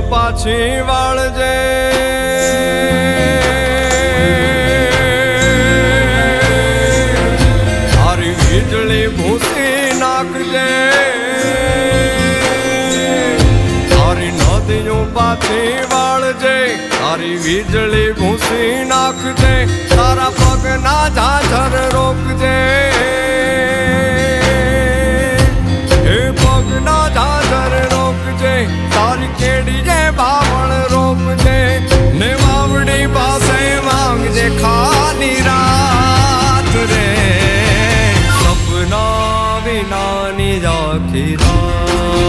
પાછી વાળજે તારી વીજળી ભૂસી નાખજે તારી નદીઓ પાછી વાળજે તારી વીજળી ભૂસી નાખજે તારા પગના ઝાઝર રોકજે હે પગના ઝાઝર રોકજે તારી કેડીએ બાવળ રોપજે ને વાવડી પાસે માંગજે ખાલી રાત રે સપના વિનાની આખી રાત